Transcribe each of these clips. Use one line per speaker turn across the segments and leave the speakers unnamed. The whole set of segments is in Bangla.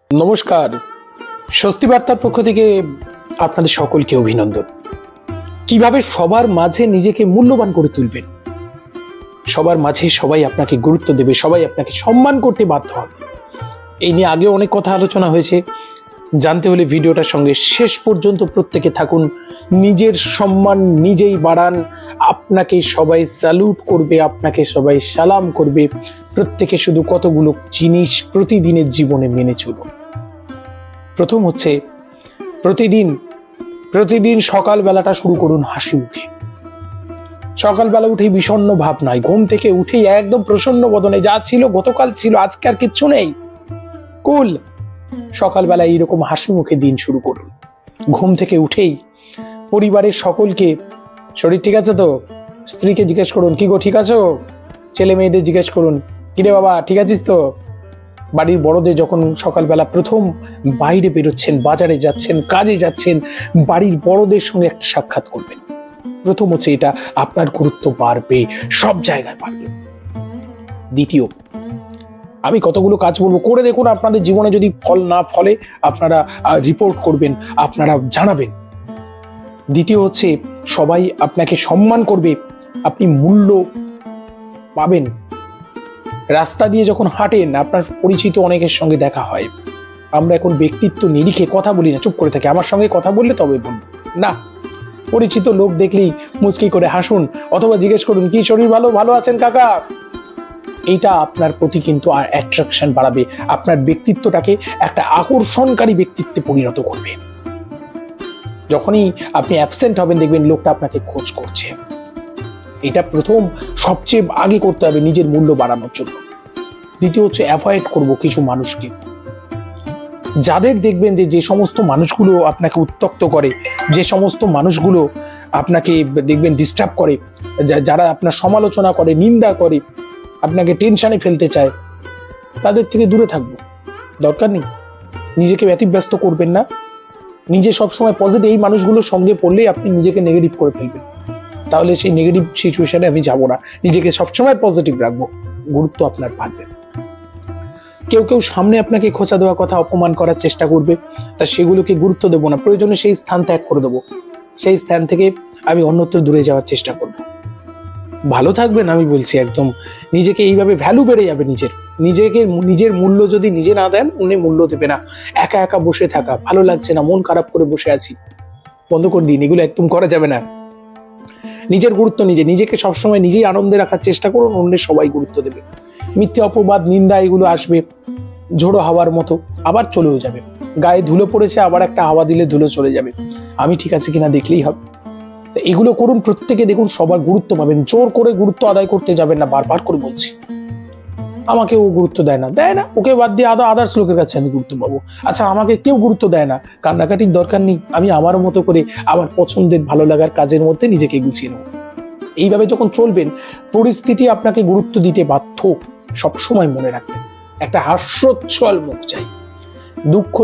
নমস্কার, স্বস্তি বার্তার পক্ষ থেকে আপনাদের সকলকে অভিনন্দন। কিভাবে সবার মাঝে নিজেকে মূল্যবান করে তুলবেন, সবার মাঝে সবাই আপনাকে গুরুত্ব দেবে, সবাই আপনাকে সম্মান করতে বাধ্য হবে, এই নিয়ে আগে অনেক কথা আলোচনা হয়েছে। জানতে হলে ভিডিওটার সঙ্গে শেষ পর্যন্ত প্রত্যেকে থাকুন। নিজের সম্মান নিজেই বাড়ান, আপনাকে সবাই স্যালুট করবে, আপনাকে সবাই সালাম করবে। প্রত্যেকে শুধু কতগুলো জিনিস প্রতিদিনের জীবনে মেনে চলুন। প্রথম হচ্ছে প্রতিদিন সকালবেলাটা শুরু করুন হাসি মুখে। সকালবেলা উঠেই বিষণ্ণ ভাব নয়, ঘুম থেকে উঠেই একদম প্রসন্ন বদনে, যা ছিল গতকাল ছিল, আজকে আর কিচ্ছু নেই, কুল। সকালবেলা এইরকম হাসি মুখে দিন শুরু করুন। ঘুম থেকে উঠেই পরিবারের সকলকে, শরীর ঠিক আছে তো? স্ত্রীকে জিজ্ঞেস করুন, কি গো ঠিক আছো? ছেলে মেয়েদের জিজ্ঞেস করুন, কিরে বাবা ঠিক আছিস তো? বাড়ির বড়দের যখন সকালবেলা প্রথম বাইরে বেরোচ্ছেন, বাজারে যাচ্ছেন, কাজে যাচ্ছেন, বাড়ির বড়দের সঙ্গে একটা সাক্ষাৎ করবেন। প্রথম হচ্ছে এটা, আপনার গুরুত্ব বাড়বে, সব জায়গায় বাড়বে। দ্বিতীয়, আমি কতগুলো কাজ বলবো, করে দেখুন। আপনাদের জীবনে যদি ফল না ফলে আপনারা রিপোর্ট করবেন, আপনারা জানাবেন। দ্বিতীয় হচ্ছে, সবাই আপনাকে সম্মান করবে, আপনি মূল্য পাবেন। রাস্তা দিয়ে যখন হাঁটেন, আপনার পরিচিত অনেকের সঙ্গে দেখা হয়। আমরা এখন ব্যক্তিত্ব নিরিখে কথা বলি না, চুপ করে থাকি। আমার সঙ্গে কথা বললে তবে বলবো না। পরিচিত লোক দেখলেই মুচকি করে হাসুন, অথবা জিজ্ঞেস করুন, কি শরীর ভালো আছেন কাকা? এইটা আপনার প্রতি কিন্তু আর অ্যাট্রাকশন বাড়াবে, আপনার ব্যক্তিত্বটাকে একটা আকর্ষণকারী ব্যক্তিত্বে পরিণত করবে। যখনই আপনি অ্যাবসেন্ট হবেন, দেখবেন লোকটা আপনাকে খোঁজ করছে। এটা প্রথম সবচেয়ে আগে করতে হবে নিজের মূল্য বাড়ানোর জন্য। দ্বিতীয় হচ্ছে, অ্যাভয়েড করব কিছু মানুষকে, যাদের দেখবেন যে সমস্ত মানুষগুলো আপনাকে উত্ত্যক্ত করে, যে সমস্ত মানুষগুলো আপনাকে দেখবেন ডিস্টার্ব করে, যারা আপনার সমালোচনা করে, নিন্দা করে, আপনাকে টেনশনে ফেলতে চায়, তাদের থেকে দূরে থাকবো। দরকার নেই, নিজেকে ব্যতিব্যস্ত করবেন না। নিজে সবসময় পজিটিভ, এই মানুষগুলোর সঙ্গে পড়লেই আপনি নিজেকে নেগেটিভ করে ফেলবেন। তাহলে সেই নেগেটিভ সিচুয়েশনে আমি যাবো না, নিজেকে সবসময় পজিটিভ রাখবো, গুরুত্ব আপনার বাড়বে। কেউ সামনে আপনাকে খোঁচা দেওয়া কথা, অপমান করার চেষ্টা করবে, তা সেগুলোকে গুরুত্ব দেবো না, প্রয়োজনে সেই স্থান ত্যাগ করে দেবো। সেই স্থান থেকে আমি অন্যত্র দূরে যাওয়ার চেষ্টা করব। ভালো থাকবেন, আমি বলছি একদম। নিজেকে এইভাবে ভ্যালু বেড়ে যাবে। নিজের মূল্য যদি নিজে না দেন, উনি মূল্য দেবে না। একা বসে থাকা, ভালো লাগছে না, মন খারাপ করে বসে আছি, বন্ধ করে দিন, এগুলো একদম করা যাবে না। নিজের গুরুত্ব নিজেকে সবসময় নিজেই আনন্দে রাখার চেষ্টা করুন, অন্যের সবাই গুরুত্ব দেবে। মিথ্যে অপবাদ, নিন্দা এগুলো আসবে ঝোড়ো হাওয়ার মতো, আবার চলেও যাবে। গায়ে ধুলো পড়েছে, আবার একটা হাওয়া দিলে ধুলো চলে যাবে। আমি ঠিক আছে কিনা দেখলেই হবে। এগুলো করুন, প্রত্যেকে দেখুন সবার গুরুত্ব পাবেন। জোর করে গুরুত্ব আদায় করতে যাবেন না, বারবার করে বলছি। আমাকে ও গুরুত্ব দেয় না, ওকে বাদ দিয়ে আদার্স লোকের কাছে আমি গুরুত্ব পাবো। আচ্ছা, আমাকে কেউ গুরুত্ব দেয় না, কান্নাকাটির দরকার নেই। আমি আমার মতো করে আমার পছন্দের ভালো লাগার কাজের মধ্যে নিজেকে গুছিয়ে নেব। এইভাবে যখন চলবেন, পরিস্থিতি আপনাকে গুরুত্ব দিতে বাধ্য। সবসময় মনে রাখবেন, একটা হাস্যোজ্জ্বল মুখ চাই। দুঃখ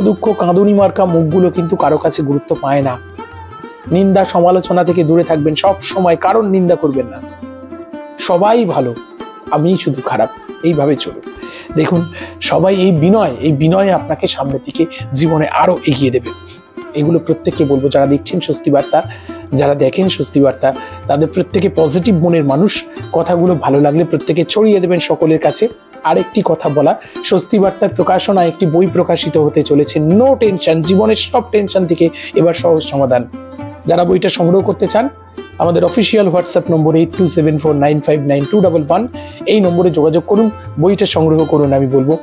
কাঁদুনি মার্কা মুখগুলো কিন্তু কারো কাছে গুরুত্ব পায় না। নিন্দা সমালোচনা থেকে দূরে থাকবেন, সব সময় কারণ নিন্দা করবেন না। সবাই ভালো, আমিই শুধু খারাপ, এইভাবে চলুন। দেখুন, সবাই এই বিনয় আপনাকে সামনের দিকে জীবনে আরো এগিয়ে দেবে। এগুলো প্রত্যেককে বলবো, যারা দেখছেন স্বস্তি বার্তা, যারা দেখেন স্বস্তি বার্তা, তাদের প্রত্যেকে পজিটিভ মনের মানুষ। কথাগুলো ভালো লাগলে প্রত্যেকে ছড়িয়ে দেবেন সকলের কাছে। আরেকটি কথা বলা, স্বস্তি বার্তার প্রকাশনায় একটি বই প্রকাশিত হতে চলেছে, নো টেনশন, জীবনের সব টেনশন থেকে এবার সহজ সমাধান। যারা বইটা সংগ্রহ করতে চান, আমাদের অফিসিয়াল হোয়াটসঅ্যাপ নম্বর 8274959211, এই নম্বরে যোগাযোগ করুন, বইটা সংগ্রহ করুন। আমি বলবো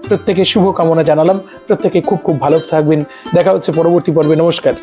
প্রত্যেকে শুভকামনা জানালাম, প্রত্যেকে খুব ভালো থাকবেন। দেখা হচ্ছে পরবর্তী পর্বে। নমস্কার।